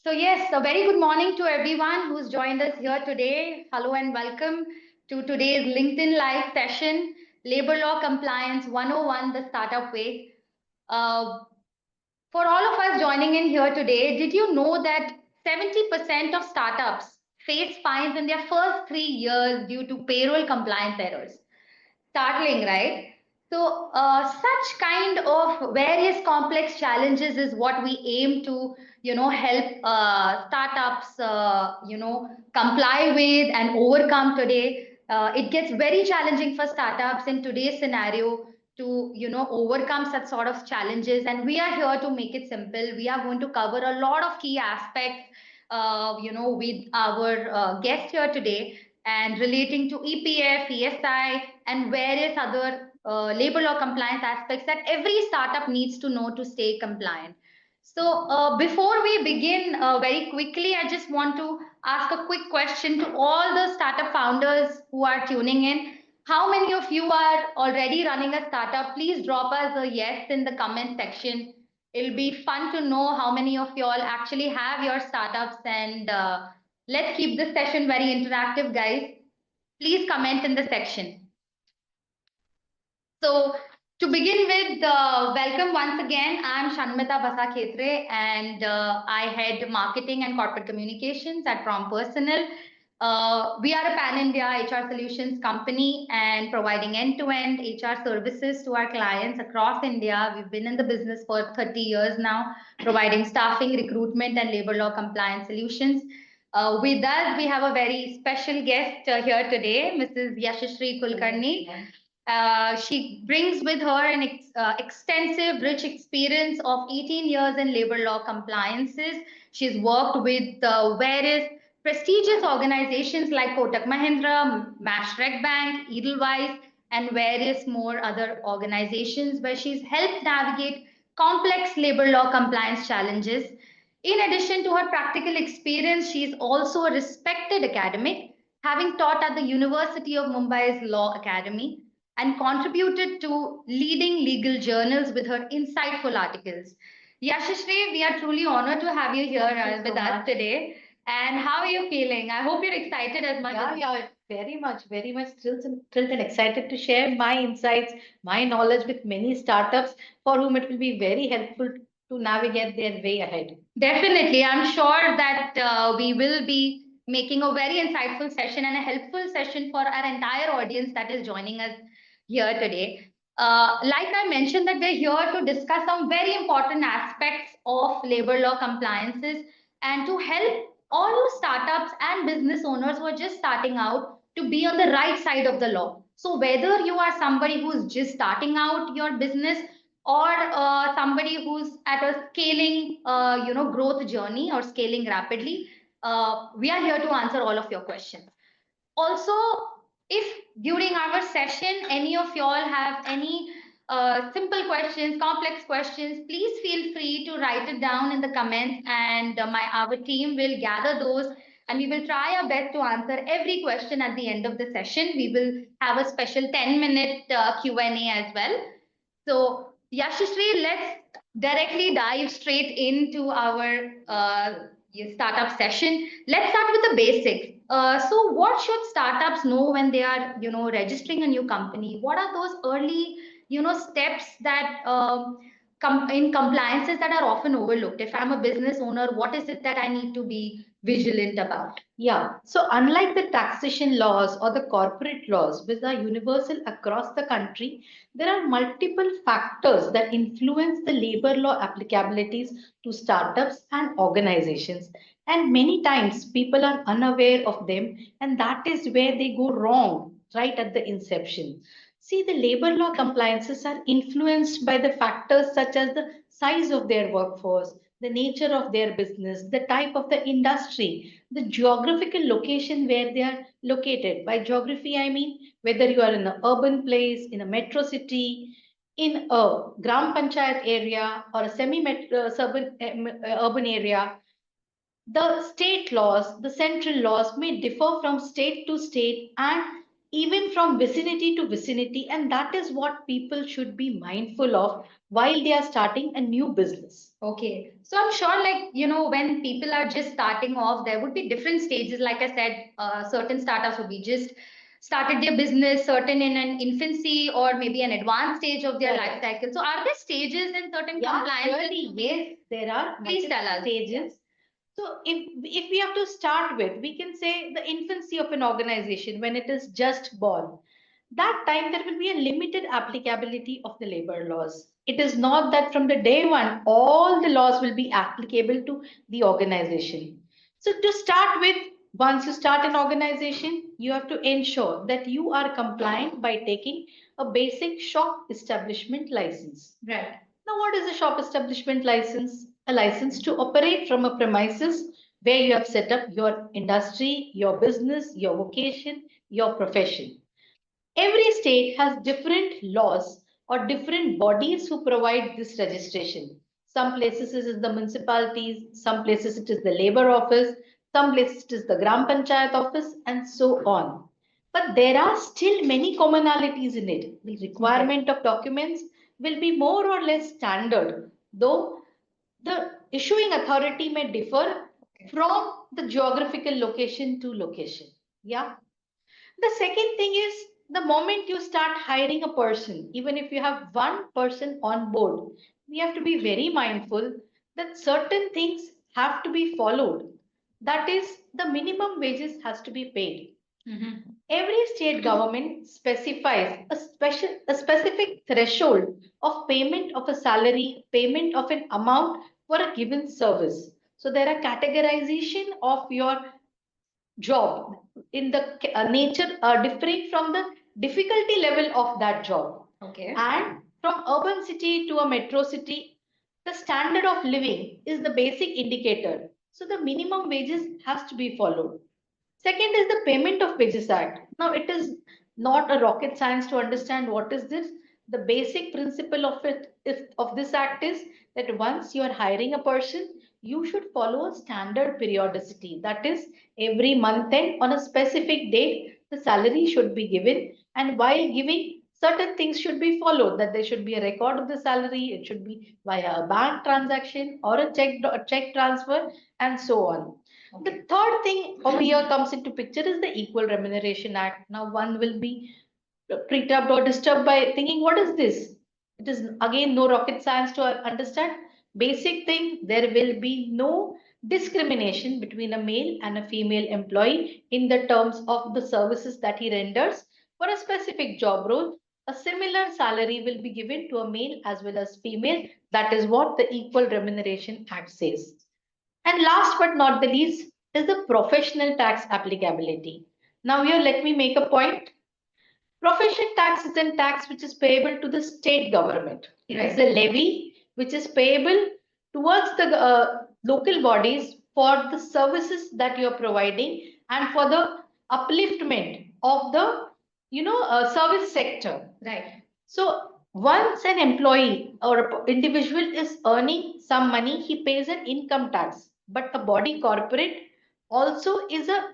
So yes, a very good morning to everyone who's joined us here today. Hello and welcome to today's LinkedIn Live session, Labor Law Compliance 101, the Startup Way. Uh, for all of us joining in here today, did you know that 70% of startups face fines in their first 3 years due to payroll compliance errors? Startling, right? So, such kind of various complex challenges is what we aim to, help startups, comply with and overcome today. It gets very challenging for startups in today's scenario to, overcome such sort of challenges. And we are here to make it simple. We are going to cover a lot of key aspects, with our guest here today and relating to EPF, ESI, and various other labor law compliance aspects that every startup needs to know to stay compliant. So, before we begin, very quickly, I just want to ask a quick question to all the startup founders who are tuning in. How many of you are already running a startup? Please drop us a yes in the comment section. It'll be fun to know how many of you all actually have your startups, and let's keep this session very interactive, guys. Please comment in the section. So, to begin with, welcome once again. I'm Shanmitha Basakhetre, and I head marketing and corporate communications at Prom Personal. We are a pan-India HR solutions company and providing end-to-end HR services to our clients across India. We've been in the business for 30 years now, providing staffing, recruitment, and labor law compliance solutions. With us, we have a very special guest here today, Mrs. Yashashree Kulkarni. She brings with her an extensive, rich experience of 18 years in labor law compliances. She's worked with various prestigious organizations like Kotak Mahindra, Bank, Edelweiss, and various more other organizations where she's helped navigate complex labor law compliance challenges. In addition to her practical experience, she is also a respected academic, having taught at the University of Mumbai's Law Academy and contributed to leading legal journals with her insightful articles. Yashashree, we are truly honored to have you here with us today. And how are you feeling? I hope you're excited as much as Yeah, very much thrilled and excited to share my insights, my knowledge with many startups for whom it will be very helpful to navigate their way ahead. Definitely. I'm sure that we will be making a very insightful session and a helpful session for our entire audience that is joining us here today. Like I mentioned, that we're here to discuss some very important aspects of labor law compliances and to help all you startups and business owners who are just starting out to be on the right side of the law. So whether you are somebody who's just starting out your business or somebody who's at a scaling growth journey or scaling rapidly, we are here to answer all of your questions. Also, if during our session any of y'all have any simple questions, complex questions, please feel free to write it down in the comments, and our team will gather those, and we will try our best to answer every question at the end of the session. We will have a special 10-minute Q&A as well. So, Yashashree, let's directly dive straight into our startup session. Let's start with the basics. So, what should startups know when they are, registering a new company? What are those early, steps that in compliances that are often overlooked? If I'm a business owner, what is it that I need to be vigilant about? Yeah, so unlike the taxation laws or the corporate laws, which are universal across the country, there are multiple factors that influence the labor law applicabilities to startups and organizations. And many times people are unaware of them, and that is where they go wrong right at the inception. See, the labor law compliances are influenced by the factors such as the size of their workforce, the nature of their business, the type of the industry, the geographical location where they are located. By geography, I mean whether you are in an urban place, in a metro city, in a gram panchayat area, or a semi-urban urban area. The state laws, the central laws may differ from state to state, and even from vicinity to vicinity, and that is what people should be mindful of while they are starting a new business. Okay. So I'm sure, like, when people are just starting off, there would be different stages. Like I said, certain startups would be just started their business, certain in an infancy or maybe an advanced stage of their life Correct. cycle. So are there stages in certain Yeah, compliances? surely, yes, there are Please tell multiple us. stages. So if we have to start with, we can say the infancy of an organization when it is just born. That time there will be a limited applicability of the labor laws. It is not that from the day one all the laws will be applicable to the organization. So to start with, once you start an organization, you have to ensure that you are compliant by taking a basic shop establishment license. Right. Now, what is a shop establishment license? A license to operate from a premises where you have set up your industry, your business, your vocation, your profession. Every state has different laws or different bodies who provide this registration. Some places it is the municipalities, some places it is the labor office, some places it is the Gram Panchayat office, and so on. But there are still many commonalities in it. The requirement of documents will be more or less standard, though the issuing authority may differ from the geographical location to location. Yeah. The second thing is the moment you start hiring a person, even if you have one person on board, we have to be very mindful that certain things have to be followed. That is, the minimum wages has to be paid. Mhm. Every state government specifies a specific threshold of payment of a salary, payment of an amount for a given service. So there are categorization of your job in the nature differing from the difficulty level of that job. Okay. And from urban city to a metro city, the standard of living is the basic indicator. So the minimum wages has to be followed. Second is the Payment of Wages Act. Now, it is not a rocket science to understand what is this. The basic principle of it, if, of this act is that once you are hiring a person, you should follow a standard periodicity. That is, every month end on a specific date, the salary should be given. And while giving, certain things should be followed. That there should be a record of the salary. It should be via a bank transaction or a check transfer, and so on. The third thing over here comes into picture is the Equal Remuneration Act. Now, one will be perturbed or disturbed by thinking, what is this? It is again no rocket science to understand. Basic thing, there will be no discrimination between a male and a female employee in the terms of the services that he renders for a specific job role. A similar salary will be given to a male as well as female. That is what the Equal Remuneration Act says. And last but not the least is the professional tax applicability. Now, here let me make a point. Profession tax is a tax which is payable to the state government. It is a levy which is payable towards the local bodies for the services that you are providing and for the upliftment of the service sector. Right. So once an employee or an individual is earning some money, he pays an income tax. But a body corporate also is a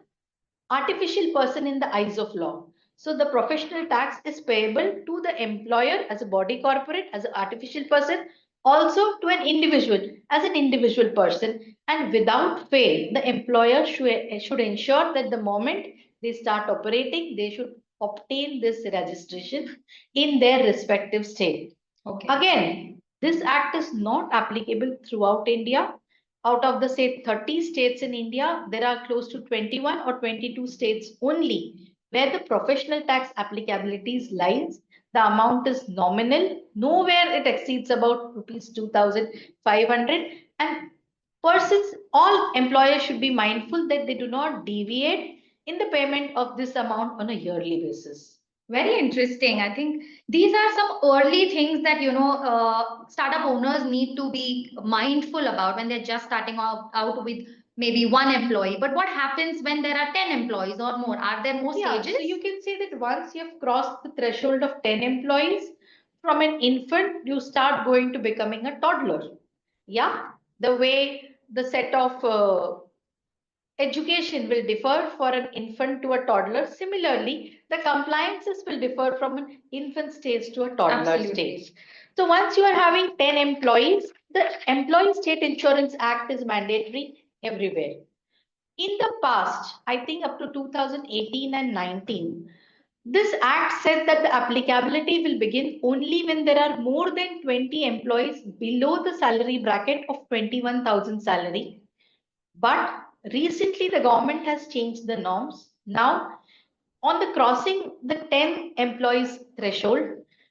artificial person in the eyes of law. So the professional tax is payable to the employer as a body corporate, as an artificial person, also to an individual as an individual person. And without fail, the employer should ensure that the moment they start operating, they should obtain this registration in their respective state. Okay. Again, this act is not applicable throughout India. Out of the say 30 states in India, there are close to 21 or 22 states only where the professional tax applicabilities lies. The amount is nominal. Nowhere it exceeds about rupees 2,500. And persons, all employers should be mindful that they do not deviate in the payment of this amount on a yearly basis. Very interesting. I think these are some early things that startup owners need to be mindful about when they're just starting out with maybe one employee. But what happens when there are 10 employees or more? Are there more Yeah, stages? so you can say that once you have crossed the threshold of 10 employees, from an infant, you start going to becoming a toddler. Yeah, the way the set of Education will differ for an infant to a toddler. Similarly, the compliances will differ from an infant stage to a toddler stage. So once you are having 10 employees, the Employee State Insurance Act is mandatory everywhere. In the past, I think up to 2018 and 19, this act said that the applicability will begin only when there are more than 20 employees below the salary bracket of 21,000 salary. But recently, the government has changed the norms. Now, on the crossing the 10 employees threshold,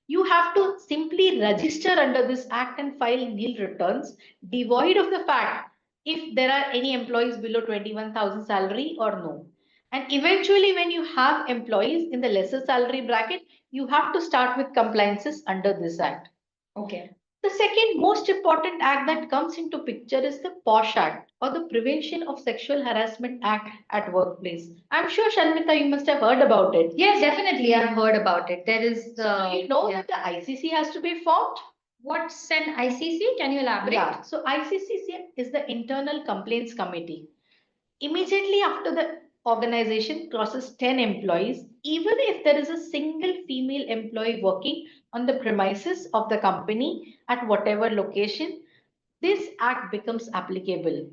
you have to simply register under this act and file nil returns, devoid of the fact if there are any employees below 21,000 salary or no. And eventually, when you have employees in the lesser salary bracket, you have to start with compliances under this act. Okay. The second most important act that comes into picture is the POSH Act, or the Prevention of Sexual Harassment Act at Workplace. I'm sure, Shanmitha, you must have heard about it. Yes, definitely. I've heard about it. There is So you know that the ICC has to be formed? What's an ICC? Can you elaborate? Yeah, so ICC is the Internal Complaints Committee. Immediately after the organization crosses 10 employees, even if there is a single female employee working on the premises of the company at whatever location, this act becomes applicable.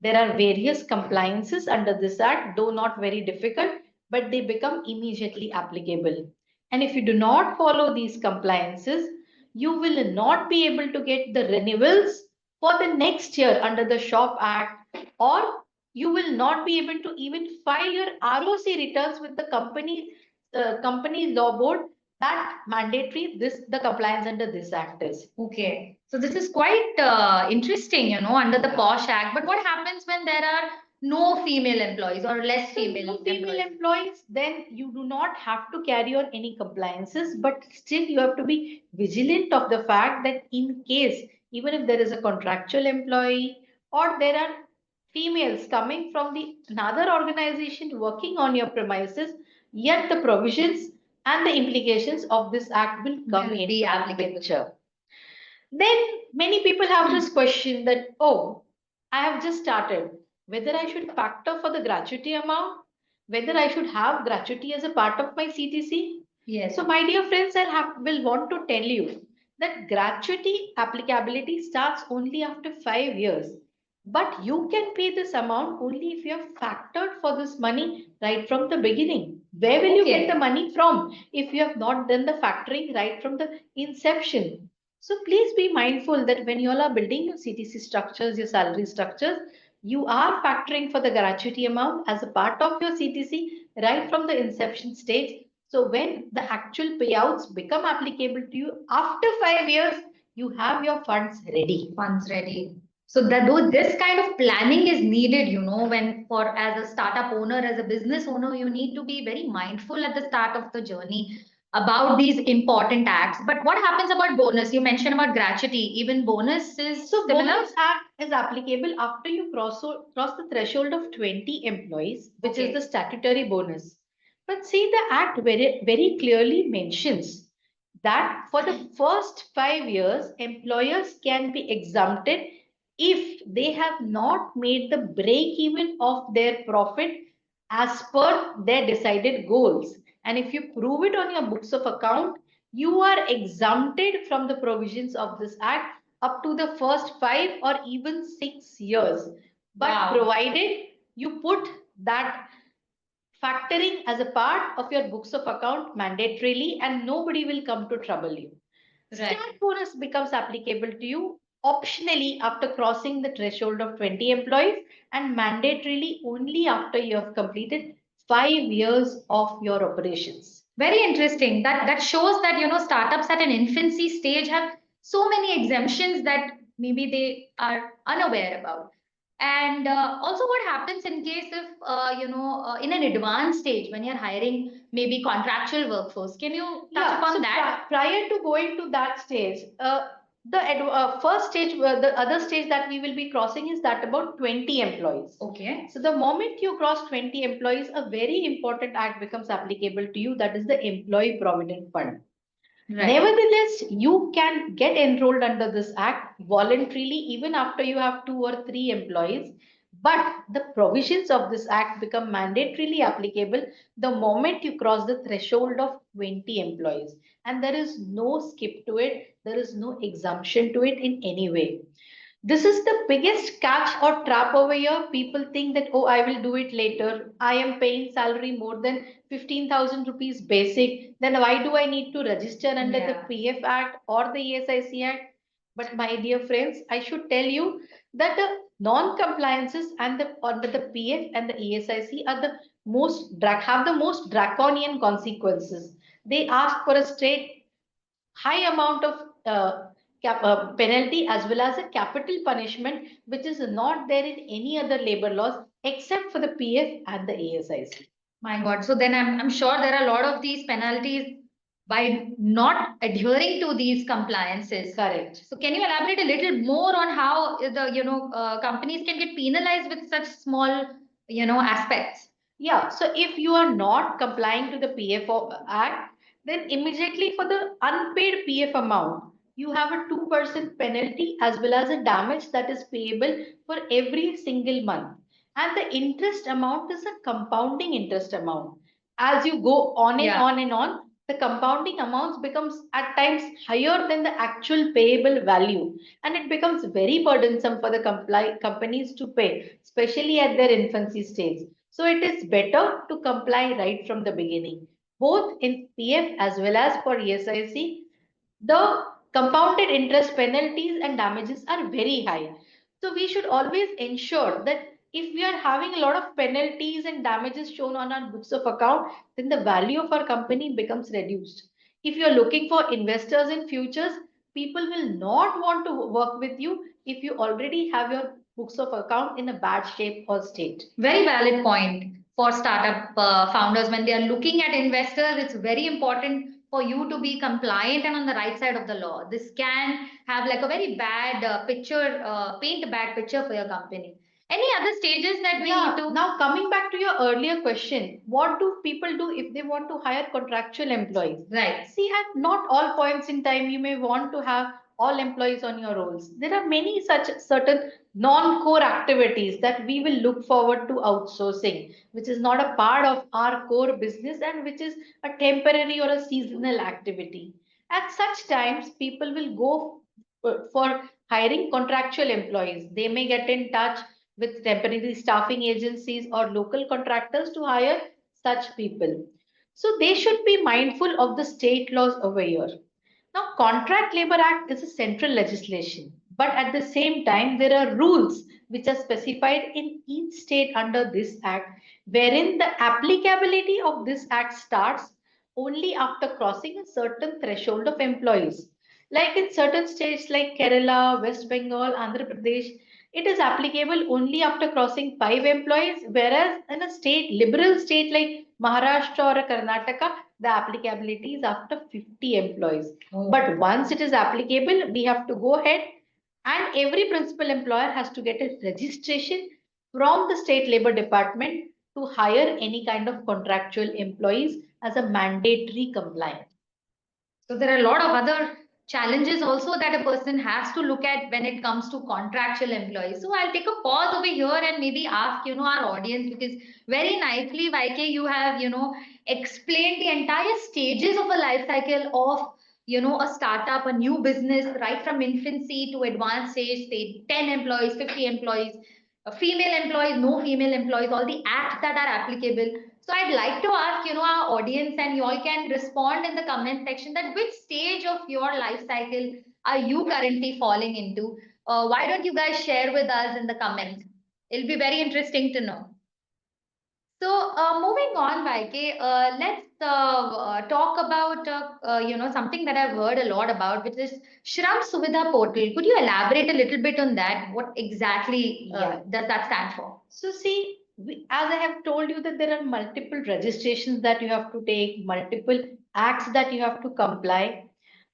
There are various compliances under this act, though not very difficult, but they become immediately applicable. And if you do not follow these compliances, you will not be able to get the renewals for the next year under the Shop Act, or you will not be able to even file your ROC returns with the company law board that mandatory the compliance under this act is. Okay. So this is quite interesting, under the POSH Act. But what happens when there are no female employees or less female employees? Then you do not have to carry on any compliances, but still you have to be vigilant of the fact that in case, even if there is a contractual employee or there are females coming from the another organization working on your premises, yet the provisions and the implications of this act will come into the picture. Then many people have this question that, oh, I have just started, whether I should factor for the gratuity amount, whether I should have gratuity as a part of my CTC. Yes. So, my dear friends, will want to tell you that gratuity applicability starts only after 5 years. But you can pay this amount only if you have factored for this money right from the beginning. Where will you get the money from if you have not done the factoring right from the inception? So please be mindful that when you all are building your CTC structures, your salary structures, you are factoring for the gratuity amount as a part of your CTC right from the inception stage. So when the actual payouts become applicable to you after 5 years, you have your funds ready. Funds ready. So that though this kind of planning is needed, when for as a startup owner, as a business owner, you need to be very mindful at the start of the journey about these important acts. But what happens about bonus? You mentioned about gratuity. Even bonus is similar. Bonus act is applicable after you cross the threshold of 20 employees, which is the statutory bonus. But see, the act very clearly mentions that for the first 5 years, employers can be exempted if they have not made the break even of their profit as per their decided goals. And if you prove it on your books of account, you are exempted from the provisions of this act up to the first 5 or even 6 years. But provided you put that factoring as a part of your books of account mandatorily, and nobody will come to trouble you. Right. Start bonus becomes applicable to you optionally after crossing the threshold of 20 employees and mandatorily only after you have completed 5 years of your operations. Very interesting. That shows that startups at an infancy stage have so many exemptions that maybe they are unaware about. And also, what happens in case if in an advanced stage when you're hiring maybe contractual workforce? Can you touch upon that? Prior to going to that stage, the first stage, the other stage that we will be crossing is that about 20 employees. Okay. So the moment you cross 20 employees, a very important act becomes applicable to you. That is the Employee Provident Fund. Right. Nevertheless, you can get enrolled under this act voluntarily even after you have 2 or 3 employees. But the provisions of this act become mandatorily applicable the moment you cross the threshold of 20 employees. And there is no skip to it, there is no exemption to it in any way. This is the biggest catch or trap over here. People think that, oh, I will do it later. I am paying salary more than 15,000 rupees basic. Then why do I need to register under the Yeah. PF Act or the ESIC Act? But my dear friends, I should tell you that the non-compliances and the under the PF and the ESIC are the have the most draconian consequences. They ask for a straight high amount of penalty as well as a capital punishment, which is not there in any other labor laws except for the PF and the ASIC. My God. So then I'm sure there are a lot of these penalties by not adhering to these compliances. Correct. So can you elaborate a little more on how the companies can get penalized with such small aspects? Yeah, so if you are not complying to the PF Act, then immediately for the unpaid PF amount, you have a 2% penalty as well as a damage that is payable for every single month. And the interest amount is a compounding interest amount. As you go on and Yeah. on and on, the compounding amounts becomes at times higher than the actual payable value, and it becomes very burdensome for the companies to pay, especially at their infancy stage. So it is better to comply right from the beginning. Both in PF as well as for ESIC, the compounded interest penalties and damages are very high. So we should always ensure that if we are having a lot of penalties and damages shown on our books of account, then the value of our company becomes reduced. If you are looking for investors in futures, people will not want to work with you if you already have your books of account in a bad shape or state. Very valid point for startup founders when they are looking at investors. It's very important for you to be compliant and on the right side of the law. This can have like a very bad picture, paint a bad picture for your company. Any other stages that we need to? Now coming back to your earlier question, what do people do if they want to hire contractual employees? Right. See, at not all points in time, you may want to have all employees on your rolls. There are many such certain non-core activities that we will look forward to outsourcing, which is not a part of our core business and which is a temporary or a seasonal activity. At such times, people will go for hiring contractual employees. They may get in touch with temporary staffing agencies or local contractors to hire such people. So they should be mindful of the state laws over here. Now, Contract Labor Act is a central legislation, but at the same time, there are rules which are specified in each state under this act, wherein the applicability of this act starts only after crossing a certain threshold of employees. Like in certain states like Kerala, West Bengal, Andhra Pradesh, it is applicable only after crossing 5 employees, whereas in a liberal state like Maharashtra or Karnataka, the applicability is after 50 employees. Oh. But once it is applicable, we have to go ahead and every principal employer has to get a registration from the state labor department to hire any kind of contractual employees as a mandatory compliance. So there are a lot of other challenges also that a person has to look at when it comes to contractual employees. So I'll take a pause over here and maybe ask, our audience, because very nicely, YK, you have, explained the entire stages of a life cycle of, a startup, a new business, right from infancy to advanced stage, say 10 employees, 50 employees, female employees, no female employees, all the acts that are applicable. So I'd like to ask, our audience, and you all can respond in the comment section, that which stage of your life cycle are you currently falling into? Why don't you guys share with us in the comments? It'll be very interesting to know. So moving on, Vaike, let's talk about something that I've heard a lot about, which is Shram Suvidha Portal. Could you elaborate a little bit on that? What exactly does that stand for? So see, as I have told you that there are multiple registrations that you have to take, multiple acts that you have to comply.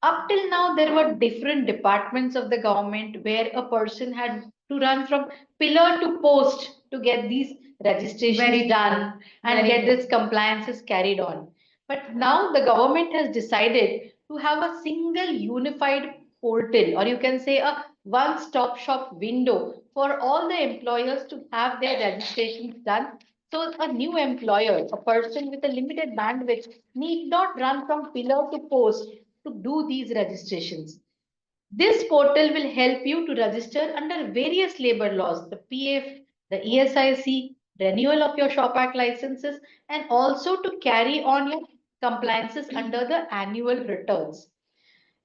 Up till now, there were different departments of the government where a person had to run from pillar to post to get these registrations done and get this compliances carried on. But now the government has decided to have a single unified portal, or you can say a one-stop shop window for all the employers to have their registrations done. So a new employer, a person with a limited bandwidth, need not run from pillar to post to do these registrations. This portal will help you to register under various labor laws, the PF, the ESIC, renewal of your Shop Act licenses, and also to carry on your compliances under the annual returns.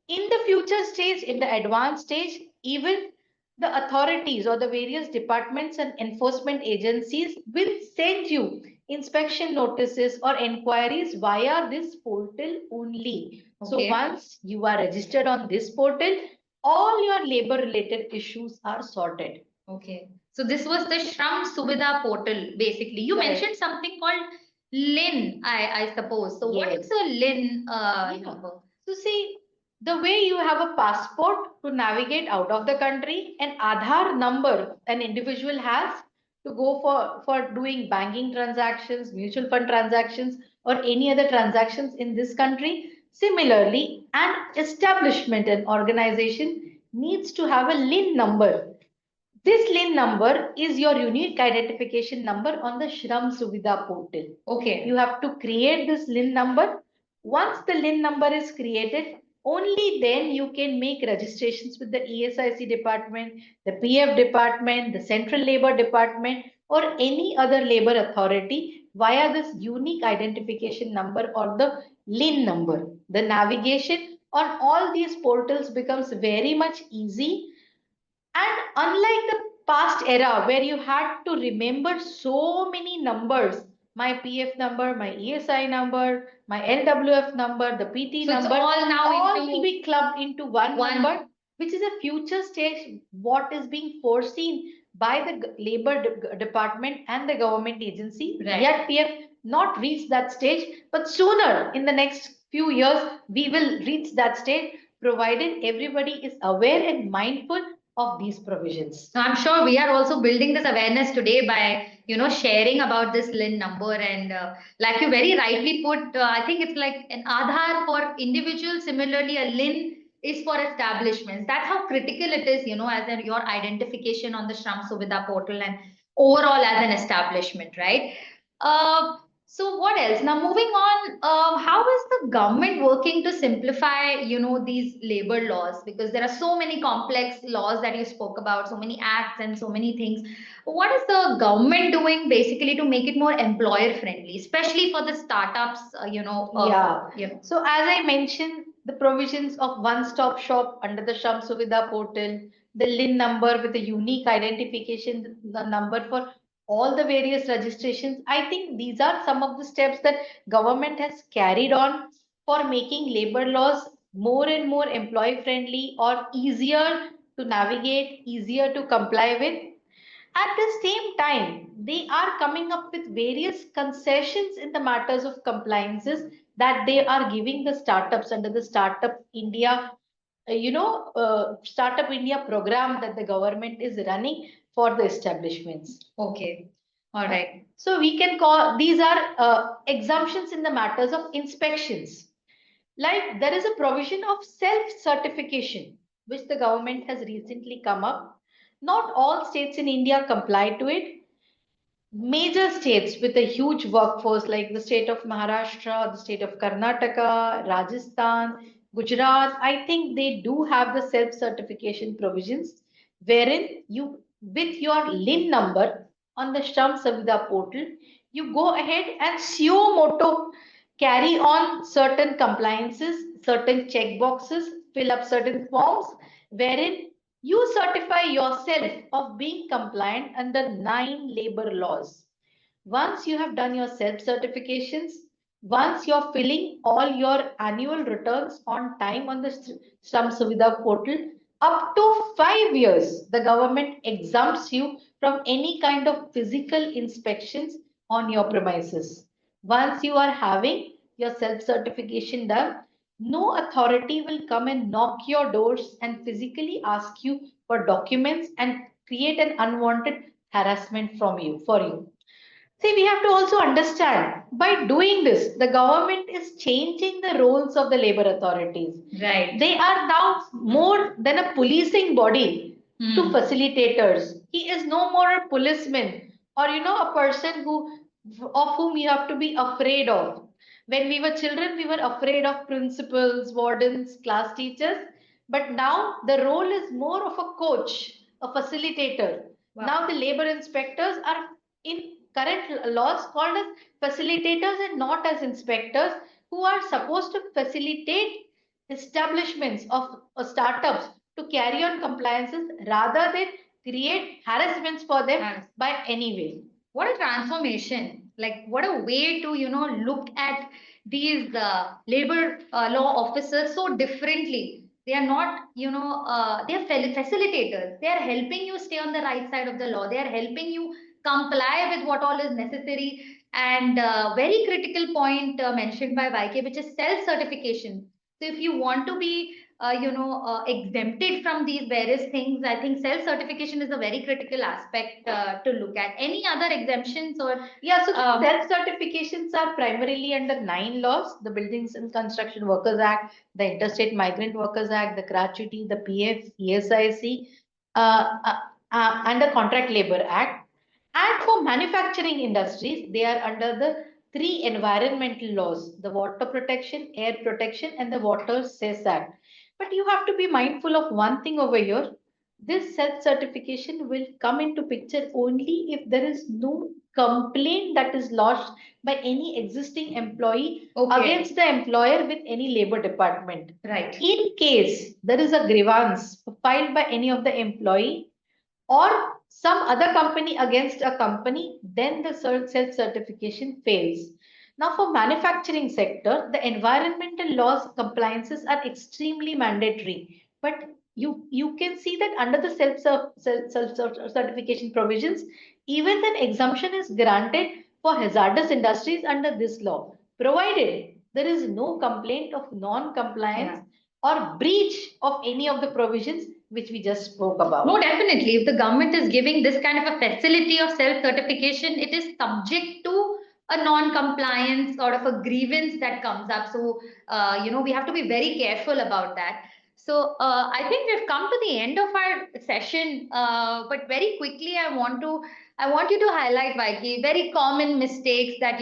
In the future stage, in the advanced stage, even the authorities or the various departments and enforcement agencies will send you inspection notices or inquiries via this portal only. So Okay. once you are registered on this portal, all your labor related issues are sorted. Okay. So this was the Shram Suvidha portal, basically. You Correct. mentioned something called LIN, I suppose. So what is Yes. a LIN Yeah. number? So see, the way you have a passport to navigate out of the country, an Aadhaar number an individual has to go for doing banking transactions, mutual fund transactions, or any other transactions in this country. Similarly, an establishment, an organization needs to have a LIN number. This LIN number is your unique identification number on the Shram Suvidha portal. Okay. You have to create this LIN number. Once the LIN number is created, only then you can make registrations with the ESIC department, the PF department, the Central Labor Department, or any other labor authority via this unique identification number or the LIN number. The navigation on all these portals becomes very much easy, and unlike the past era where you had to remember so many numbers, my PF number, my ESI number, my LWF number, the PT So it's number, all now all into will be clubbed into one one. number, which is a future stage, what is being foreseen by the labor department and the government agency. Right. Yet we have not reached that stage, but sooner in the next few years, we will reach that stage, provided everybody is aware and mindful of these provisions. So I'm sure we are also building this awareness today by, sharing about this LIN number. And like you very rightly put, I think it's like an Aadhaar for individuals. Similarly, a LIN is for establishments. That's how critical it is, as your identification on the Shram Suvidha portal and overall as an establishment, right? So what else? Now moving on, how is the government working to simplify, these labor laws? Because there are so many complex laws that you spoke about, so many acts and so many things. What is the government doing basically to make it more employer friendly, especially for the startups? Yeah. So as I mentioned, the provisions of one-stop shop under the Shram Suvidha portal, the LIN number with a unique identification the number for all the various registrations. I think these are some of the steps that government has carried on for making labor laws more and more employee friendly or easier to navigate, easier to comply with. At the same time, they are coming up with various concessions in the matters of compliances that they are giving the startups under the Startup India, Startup India program that the government is running for the establishments. Okay. All right. So we can call these are exemptions in the matters of inspections. Like there is a provision of self-certification, which the government has recently come up. Not all states in India comply to it. Major states with a huge workforce, like the state of Maharashtra, the state of Karnataka, Rajasthan, Gujarat, I think they do have the self-certification provisions, wherein you, with your LIN number on the Shram Savidha portal, you go ahead and suo moto carry on certain compliances, certain check boxes, fill up certain forms, wherein you certify yourself of being compliant under 9 labor laws. Once you have done your self certifications, once you're filling all your annual returns on time on the Shram Suvidha portal, up to 5 years, the government exempts you from any kind of physical inspections on your premises. Once you are having your self certification done, no authority will come and knock your doors and physically ask you for documents and create an unwanted harassment from you for you. See, we have to also understand by doing this, the government is changing the roles of the labor authorities. Right. They are now more than a policing body. to facilitators. He is no more a policeman or a person of whom you have to be afraid of. When we were children, we were afraid of principals, wardens, class teachers. But now the role is more of a coach, a facilitator. Wow. Now the labor inspectors are in current laws called as facilitators and not as inspectors, who are supposed to facilitate establishments of startups to carry on compliances rather than create harassments for them. Yes. By any way. What a transformation! Like, what a way to, look at these labor law officers so differently. They are not, they are facilitators. They are helping you stay on the right side of the law. They are helping you comply with what all is necessary. And very critical point mentioned by YK, which is self-certification. So if you want to be exempted from these various things, I think self-certification is a very critical aspect to look at. Any other exemptions or? Yeah, so self-certifications are primarily under 9 laws: the Buildings and Construction Workers Act, the Interstate Migrant Workers Act, the Gratuity, the PF, ESIC, and the Contract Labor Act. And for manufacturing industries, they are under the 3 environmental laws: the Water Protection, Air Protection, and the Water Cess Act. But you have to be mindful of one thing over here. This self-certification will come into picture only if there is no complaint that is lodged by any existing employee. Okay. Against the employer with any labor department. Right. In case there is a grievance filed by any of the employee or some other company against a company, then the self-certification fails. Now, for manufacturing sector, the environmental laws compliances are extremely mandatory. But you can see that under the self-certification provisions, even an exemption is granted for hazardous industries under this law, provided there is no complaint of non-compliance. Yeah. Or breach of any of the provisions which we just spoke about. No, definitely. If the government is giving this kind of a facility of self-certification, it is subject to a non-compliance sort of a grievance that comes up. So, we have to be very careful about that. So, I think we've come to the end of our session. But very quickly, I want you to highlight, Vaiki, very common mistakes that,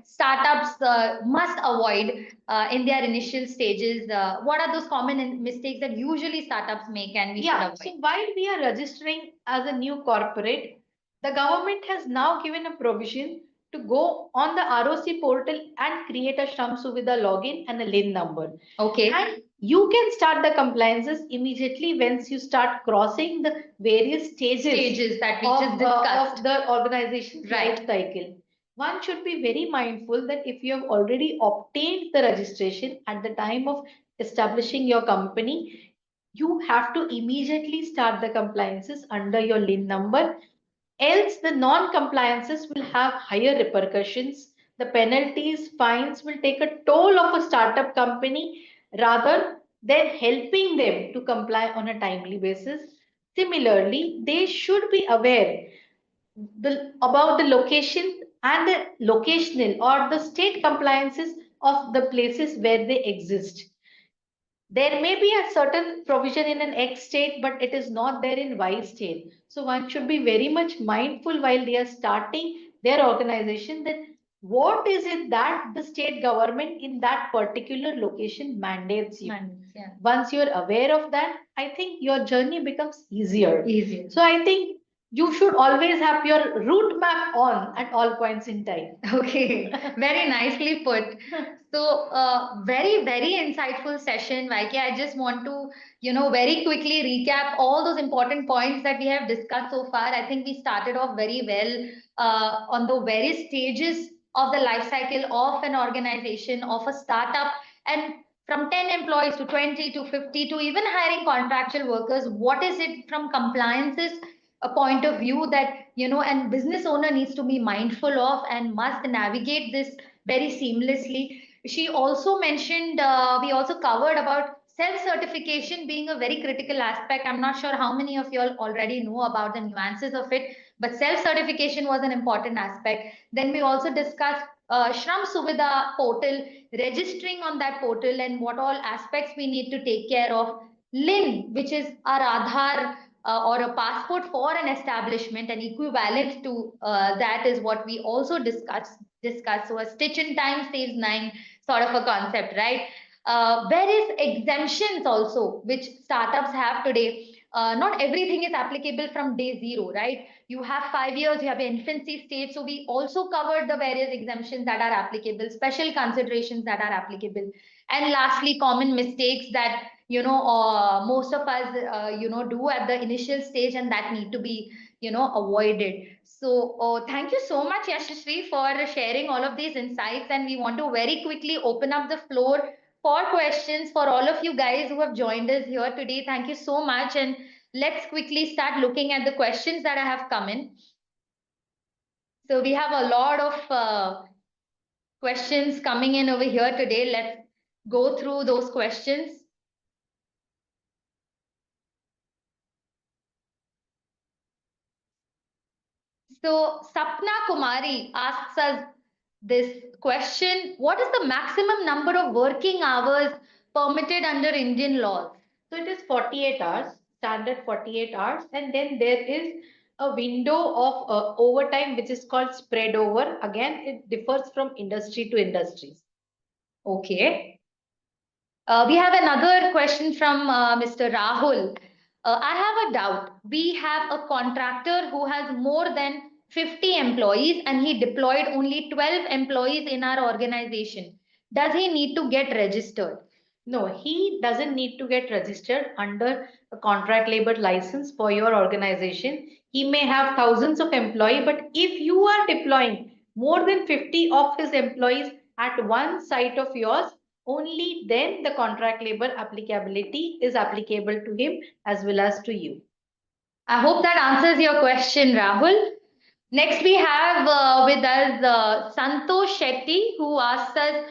startups must avoid in their initial stages. What are those common mistakes that usually startups make and we should avoid? So while we are registering as a new corporate, the government has now given a provision to go on the ROC portal and create a Shram Suvidha login and a LIN number. Okay. And you can start the compliances immediately once you start crossing the various stages that we just discussed of the organization's life cycle. One should be very mindful that if you have already obtained the registration at the time of establishing your company, you have to immediately start the compliances under your LIN number. Else, the non-compliances will have higher repercussions. The penalties, fines will take a toll of a startup company rather than helping them to comply on a timely basis. Similarly, they should be aware about the location and the locational or the state compliances of the places where they exist. There may be a certain provision in an X state, but it is not there in Y state. So one should be very much mindful while they are starting their organization that what is it that the state government in that particular location mandates you. Yeah. Once you're aware of that, I think your journey becomes easier. So I think you should always have your route map on at all points in time. Okay, very nicely put. So, very, very insightful session, Vaiki. I just want to, very quickly recap all those important points that we have discussed so far. I think we started off very well on the various stages of the life cycle of an organization, of a startup, and from 10 employees to 20 to 50 to even hiring contractual workers. What is it from compliances? A point of view that and business owner needs to be mindful of and must navigate this very seamlessly. She also mentioned we also covered about self certification being a very critical aspect. I'm not sure how many of you all already know about the nuances of it, but self certification was an important aspect. Then we also discussed Shram Suvidha portal, registering on that portal and what all aspects we need to take care of. LIN, which is our Aadhaar or a passport for an establishment, and equivalent to that is what we also discuss. So a stitch in time saves nine sort of a concept, right? Various exemptions also, which startups have today. Not everything is applicable from day zero, right? You have 5 years, you have infancy stage. So we also covered the various exemptions that are applicable, special considerations that are applicable. And lastly, common mistakes that most of us do at the initial stage, and that need to be avoided. So thank you so much, Yashashree, for sharing all of these insights, and we want to very quickly open up the floor for questions for all of you guys who have joined us here today. Thank you so much, and let's quickly start looking at the questions that I have come in. So we have a lot of questions coming in over here today. Let's go through those questions. So Sapna Kumari asks us this question: what is the maximum number of working hours permitted under Indian laws? So it is 48 hours, standard 48 hours, and then there is a window of overtime which is called spread over. Again, it differs from industry to industries. Okay. We have another question from Mr. Rahul. I have a doubt. We have a contractor who has more than 50 employees and he deployed only 12 employees in our organization. Does he need to get registered? No, he doesn't need to get registered under a contract labor license for your organization. He may have thousands of employees, but if you are deploying more than 50 of his employees at one site of yours, only then the contract labor applicability is applicable to him as well as to you. I hope that answers your question, Rahul. Next, we have with us Santosh Shetty, who asks us,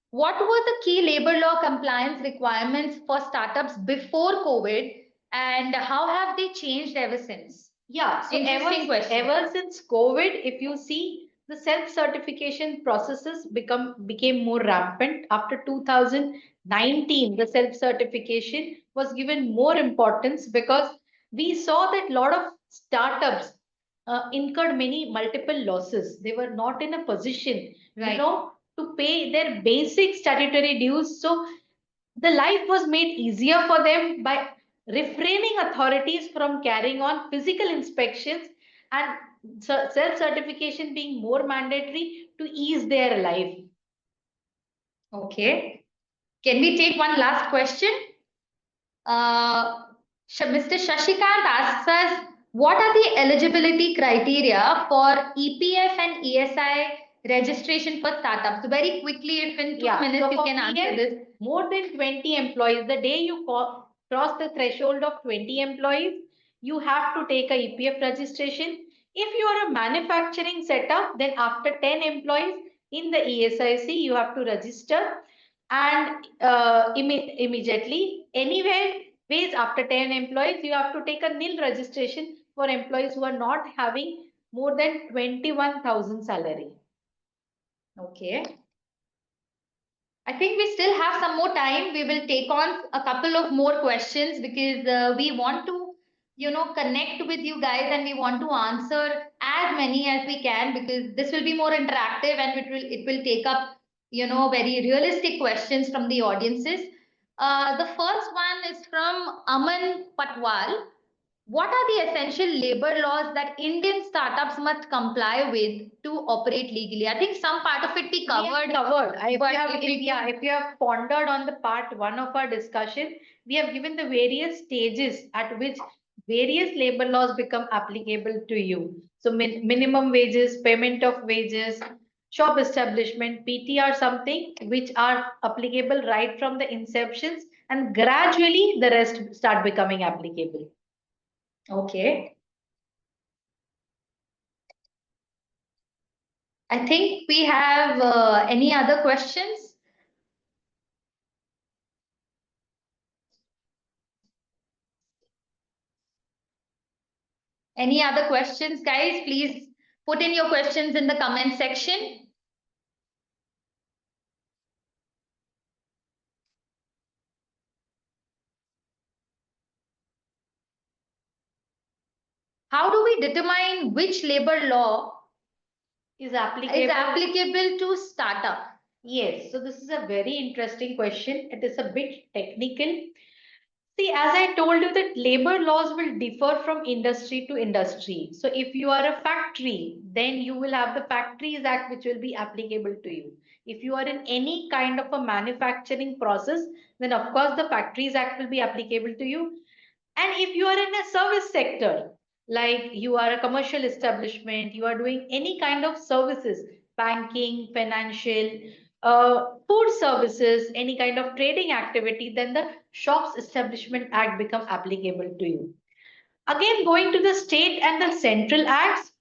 what were the key labor law compliance requirements for startups before COVID, and how have they changed ever since? Yeah, so Interesting question. ever since COVID, if you see, the self-certification processes became more rampant. After 2019, the self-certification was given more importance because we saw that a lot of startups incurred many multiple losses. They were not in a position, Right. to pay their basic statutory dues. So the life was made easier for them by refraining authorities from carrying on physical inspections and self-certification being more mandatory to ease their life. Okay. Can we take one last question? Mr. Shashikant asks us, what are the eligibility criteria for EPF and ESI registration for startups? Very quickly, if in 2 minutes so you for can answer this. more than 20 employees, the day you cross the threshold of 20 employees, you have to take a EPF registration. If you are a manufacturing setup, then after 10 employees in the ESIC, you have to register, and immediately anywhere ways after 10 employees, you have to take a nil registration for employees who are not having more than 21,000 salary. Okay. I think we still have some more time. We will take on a couple of more questions because we want to, connect with you guys, and we want to answer as many as we can, because this will be more interactive and it will take up, very realistic questions from the audiences. The first one is from Aman Patwal. What are the essential labor laws that Indian startups must comply with to operate legally? I think some part of it we covered. If you have pondered on the part one of our discussion, we have given the various stages at which various labor laws become applicable to you. So minimum wages, payment of wages, shop establishment, PT are something which are applicable right from the inceptions, and gradually the rest start becoming applicable. Okay. I think we have any other questions? Any other questions, guys? Please put in your questions in the comment section. how do we determine which labor law is is applicable to startup? Yes, so this is a very interesting question. It is a bit technical. See, as I told you that labor laws will differ from industry to industry. So if you are a factory, then you will have the Factories Act which will be applicable to you. If you are in any kind of a manufacturing process, then of course the Factories Act will be applicable to you. And if you are in a service sector, like you are a commercial establishment, you are doing any kind of services, banking, financial, food services, any kind of trading activity, then the Shops Establishment Act become applicable to you. Again, going to the state and the central acts,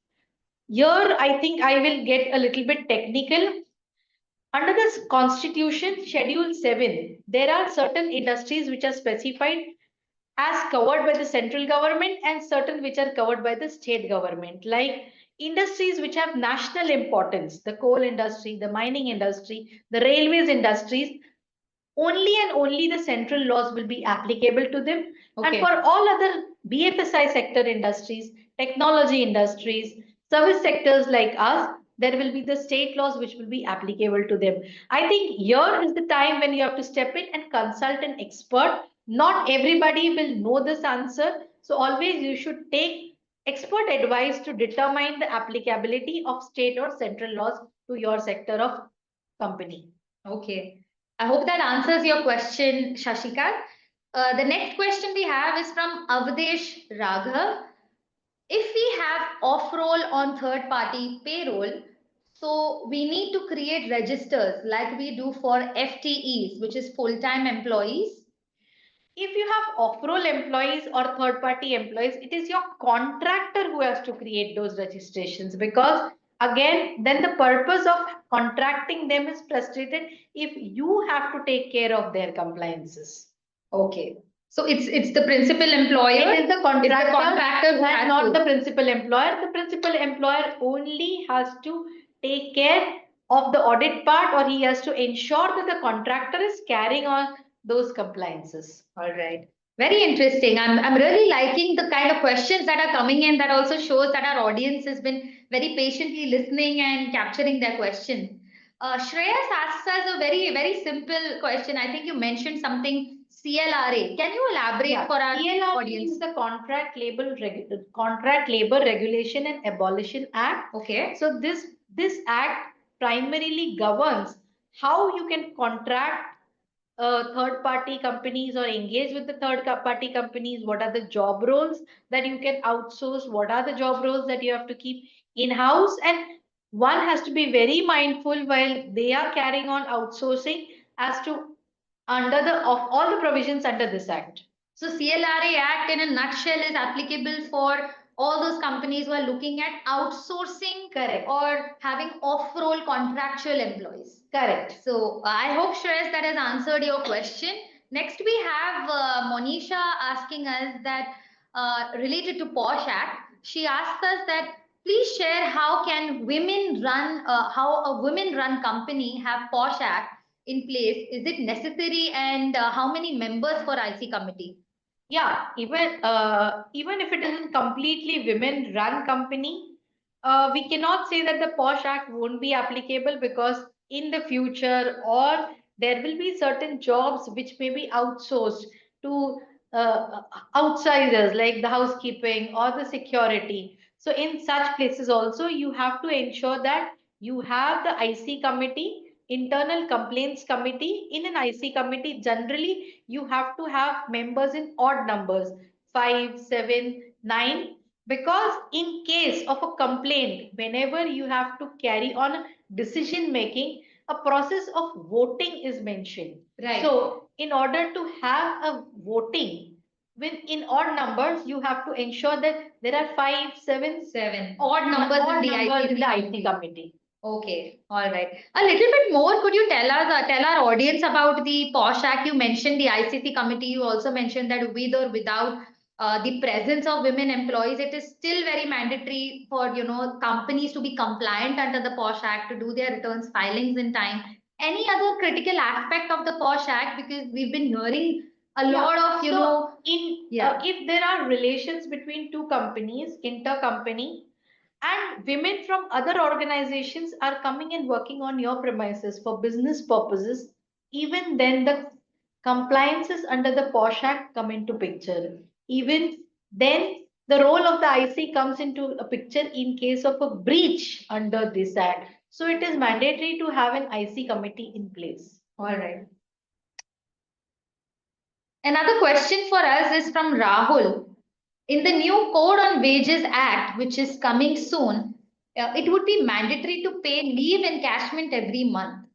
here I think I will get a little bit technical. Under this Constitution, Schedule 7, there are certain industries which are specified as covered by the central government and certain which are covered by the state government, like industries which have national importance, the coal industry, the mining industry, the railways industries, only and only the central laws will be applicable to them. And for all other BFSI sector industries, technology industries, service sectors like us, there will be the state laws which will be applicable to them. I think here is the time when you have to step in and consult an expert. Not everybody will know this answer. So always you should take expert advice to determine the applicability of state or central laws to your sector of company. Okay. I hope that answers your question, Shashika. The next question we have is from Avdesh Raghav. If we have off-roll on third-party payroll, so we need to create registers like we do for FTEs, which is full-time employees. If you have off-roll employees or third-party employees, it is your contractor who has to create those registrations, because again, then the purpose of contracting them is frustrated if you have to take care of their compliances. Okay. So it's the principal employer. It is the contractor who and has not to. the principal employer. The principal employer only has to take care of the audit part, or he has to ensure that the contractor is carrying on those compliances. All right. Very interesting. I'm really liking the kind of questions that are coming in. That also shows that our audience has been very patiently listening and capturing their question. Shreyas asks us a very simple question. I think you mentioned something CLRA. Can you elaborate for our CLRA audience? is the Contract Labor Regulation and Abolition Act. Okay. So this act primarily governs how you can contract third party companies or engage with the third party companies. What are the job roles that you can outsource? What are the job roles that you have to keep in house? And one has to be very mindful while they are carrying on outsourcing as to under the of all the provisions under this act. So CLRA Act in a nutshell is applicable for all those companies who are looking at outsourcing. Correct. Or having off-roll contractual employees. Correct. So I hope, Shreyas, that has answered your question. Next, we have Monisha asking us that related to POSH Act. She asks us that please share how can women run, how a women-run company have POSH Act in place? Is it necessary, and how many members for IC committee? Yeah, even if it isn't completely women-run company, we cannot say that the POSH Act won't be applicable, because in the future, or there will be certain jobs which may be outsourced to outsiders, like the housekeeping or the security. So in such places also, you have to ensure that you have the IC committee, internal complaints committee. In an IC committee, generally you have to have members in odd numbers, 5, 7, 9, because in case of a complaint, whenever you have to carry on decision making, a process of voting is mentioned. Right. So in order to have a voting with in odd numbers, you have to ensure that there are 5, 7, Seven. Odd numbers in the IC committee. Okay, all right. A little bit more, could you tell us, tell our audience about the POSH Act? You mentioned the ICC committee. You also mentioned that with or without the presence of women employees, it is still very mandatory for companies to be compliant under the POSH Act, to do their returns filings in time. Any other critical aspect of the POSH Act? Because we've been hearing a lot of, if there are relations between two companies, intercompany, and women from other organizations are coming and working on your premises for business purposes, even then the compliances under the POSH Act come into picture. Even then, the role of the IC comes into a picture in case of a breach under this act. So it is mandatory to have an IC committee in place. All right. Another question for us is from Rahul. In the new Code on Wages Act, which is coming soon, it would be mandatory to pay leave encashment every month.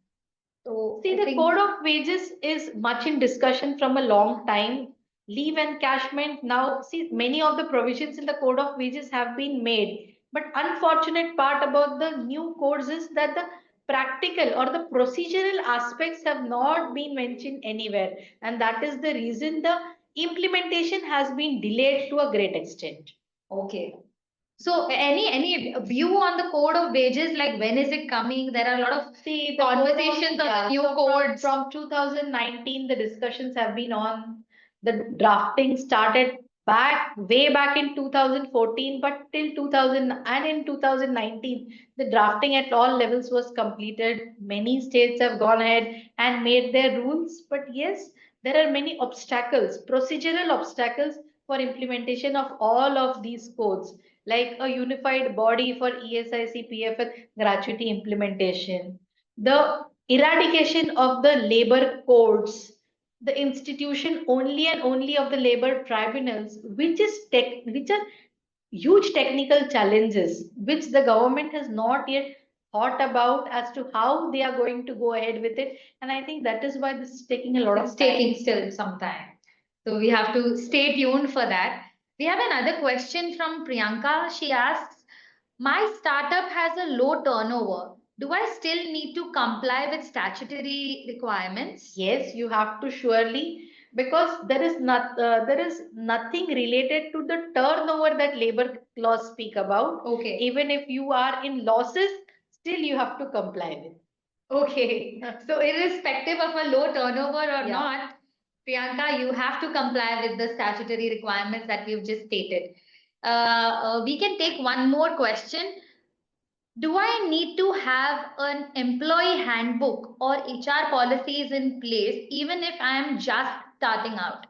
So, see, the Code of Wages is much in discussion from a long time. Leave encashment now, see, many of the provisions in the Code of Wages have been made. But unfortunate part about the new codes is that the practical or the procedural aspects have not been mentioned anywhere. And that is the reason the implementation has been delayed to a great extent. Okay. So any view on the code of wages, like when is it coming? There are a lot of conversations on the new code. From 2019, the discussions have been on. The drafting started way back in 2014, but till 2000 and in 2019, the drafting at all levels was completed. Many states have gone ahead and made their rules, but yes, there are many obstacles, procedural obstacles for implementation of all of these codes, like a unified body for ESIC, PF, gratuity implementation, the eradication of the labor courts, the institution only and only of the labor tribunals, which are huge technical challenges, which the government has not yet thought about as to how they are going to go ahead with it. And I think that is why this is taking a lot of time. Taking still some time. So we have to stay tuned for that. We have another question from Priyanka. She asks, my startup has a low turnover. Do I still need to comply with statutory requirements? Yes, you have to surely, because there is nothing related to the turnover that labor laws speak about. Okay. Even if you are in losses, still you have to comply with. Okay. So irrespective of a low turnover or not, Priyanka, you have to comply with the statutory requirements that we've just stated. We can take one more question. Do I need to have an employee handbook or HR policies in place even if I am just starting out?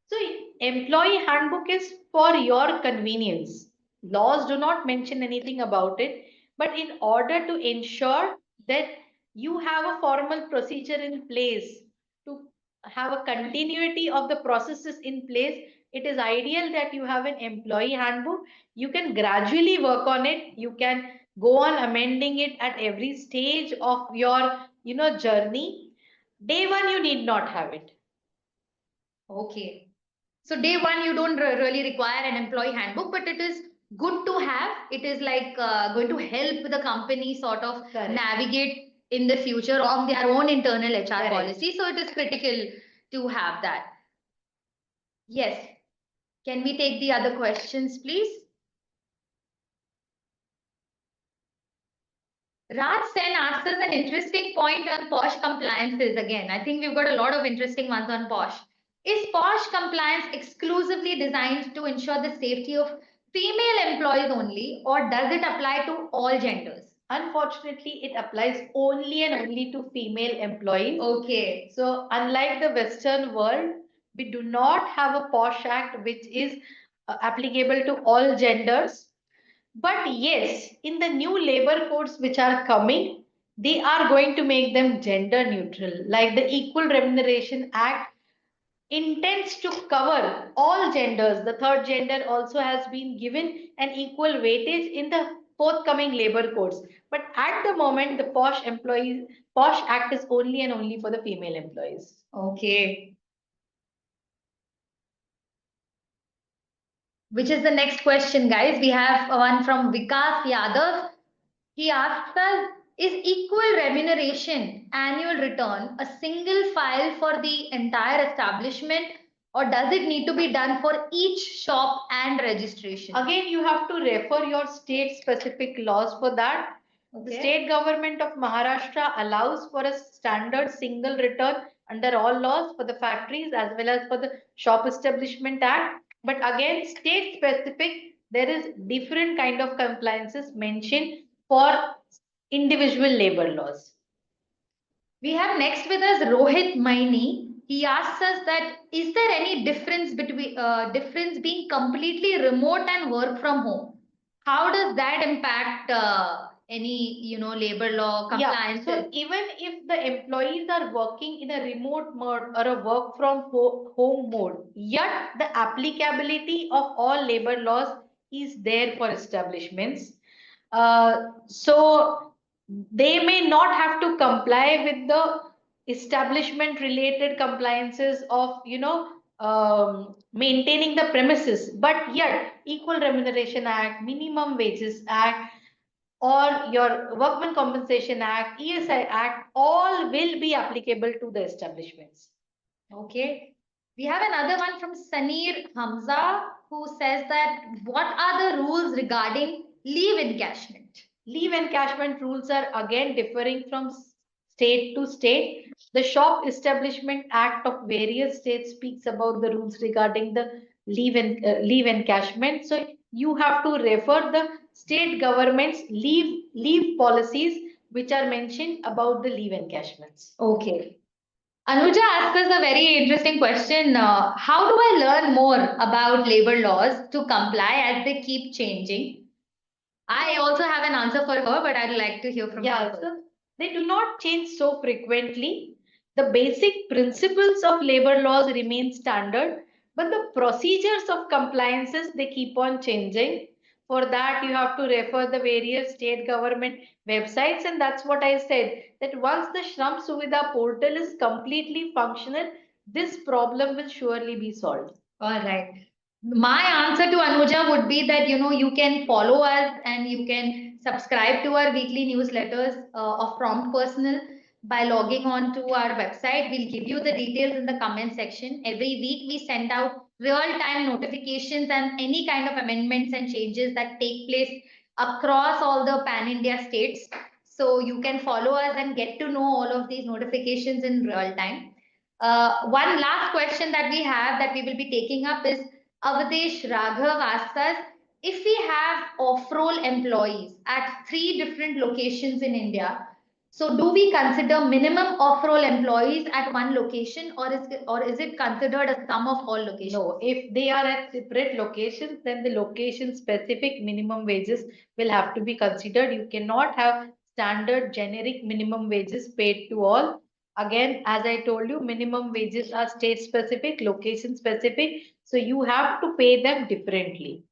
So, employee handbook is for your convenience. Laws do not mention anything about it, but in order to ensure that you have a formal procedure in place, to have a continuity of the processes in place, it is ideal that you have an employee handbook. You can gradually work on it. You can go on amending it at every stage of your journey. Day one, you need not have it. Okay. So day one, you don't really require an employee handbook, but it is good to have. It is like going to help the company sort of navigate in the future on their own internal HR policy. So it is critical to have that. Yes. Can we take the other questions, please? Raj Sen asked us an interesting point on POSH compliances again. I think we've got a lot of interesting ones on POSH. Is POSH compliance exclusively designed to ensure the safety of female employees only, or does it apply to all genders? Unfortunately, it applies only and only to female employees. Okay. So, unlike the Western world, we do not have a POSH Act which is applicable to all genders. But yes, in the new labor codes which are coming, they are going to make them gender neutral. Like the Equal Remuneration Act intends to cover all genders. The third gender also has been given an equal weightage in the forthcoming labor codes. But at the moment, the POSH Act is only and only for the female employees. Okay. Which is the next question, guys? We have one from Vikas Yadav. He asked us, is equal remuneration annual return a single file for the entire establishment, or does it need to be done for each shop and registration? Again, you have to refer your state specific laws for that. Okay. The state government of Maharashtra allows for a standard single return under all laws for the factories as well as for the Shop Establishment Act. But again, state specific, there is different kind of compliances mentioned for individual labor laws. We have next with us Rohit Maini. He asks us that is there any difference between difference being completely remote and work from home? How does that impact any labor law compliances? Yeah, so even if the employees are working in a remote mode or a work from home mode, yet the applicability of all labor laws is there for establishments. So they may not have to comply with the establishment related compliances of maintaining the premises, but yet Equal Remuneration Act, Minimum Wages Act, or your Workmen Compensation Act, ESI Act, all will be applicable to the establishments. Okay. We have another one from Saneer Hamza who says that what are the rules regarding leave encashment? Leave encashment rules are again differing from state to state. The Shop Establishment Act of various states speaks about the rules regarding the leave encashment. So you have to refer the state government's leave policies which are mentioned about the leave encashments. Okay. Anuja asked us a very interesting question. How do I learn more about labor laws to comply as they keep changing? I also have an answer for her, but I'd like to hear from her. So they do not change so frequently. The basic principles of labor laws remain standard, but the procedures of compliances they keep on changing. For that, you have to refer the various state government websites, and that's what I said. That once the Shram Suvidha portal is completely functional, this problem will surely be solved. All right. My answer to Anuja would be that you can follow us and you can subscribe to our weekly newsletters of Prompt Personal by logging on to our website. We'll give you the details in the comment section. Every week we send out real-time notifications and any kind of amendments and changes that take place across all the pan-India states. So you can follow us and get to know all of these notifications in real time. One last question that we have that we will be taking up is Avadesh Raghav asks us if we have off-roll employees at 3 different locations in India. So, do we consider minimum off-roll employees at one location, or is it considered a sum of all locations? No, if they are at separate locations, then the location specific minimum wages will have to be considered. You cannot have standard generic minimum wages paid to all. Again, as I told you, minimum wages are state specific, location specific. So you have to pay them differently.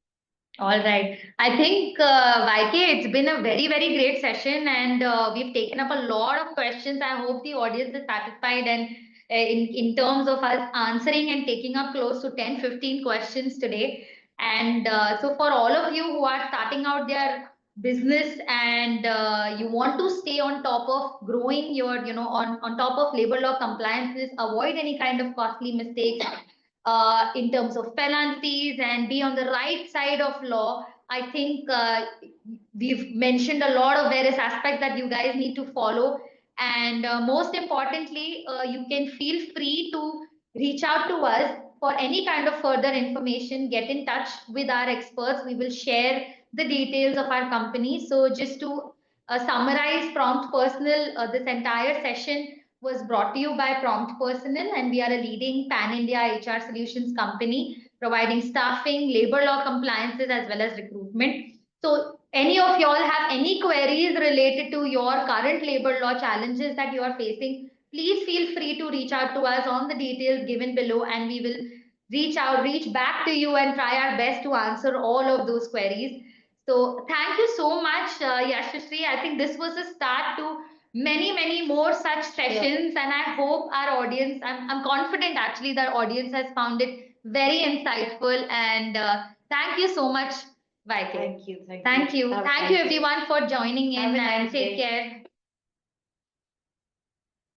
All right. I think, YK, it's been a very, very great session and we've taken up a lot of questions. I hope the audience is satisfied and in terms of us answering and taking up close to 10-15 questions today. And so for all of you who are starting out their business and you want to stay on top of growing your, on top of labor law compliances, avoid any kind of costly mistakes in terms of penalties and be on the right side of law. I think we've mentioned a lot of various aspects that you guys need to follow. And most importantly, you can feel free to reach out to us for any kind of further information. Get in touch with our experts. We will share the details of our company. So just to summarize Prompt Personal, this entire session was brought to you by Prompt Personal, and we are a leading pan-India HR solutions company providing staffing, labor law compliances, as well as recruitment. So, any of y'all have any queries related to your current labor law challenges that you are facing, please feel free to reach out to us on the details given below, and we will reach back to you and try our best to answer all of those queries. So, thank you so much, Yashashree. I think this was a start to many more such sessions, and I hope our audience, I'm confident actually that audience has found it very insightful, and thank you so much, YK. Thank you. Thank you everyone for joining in, and take care.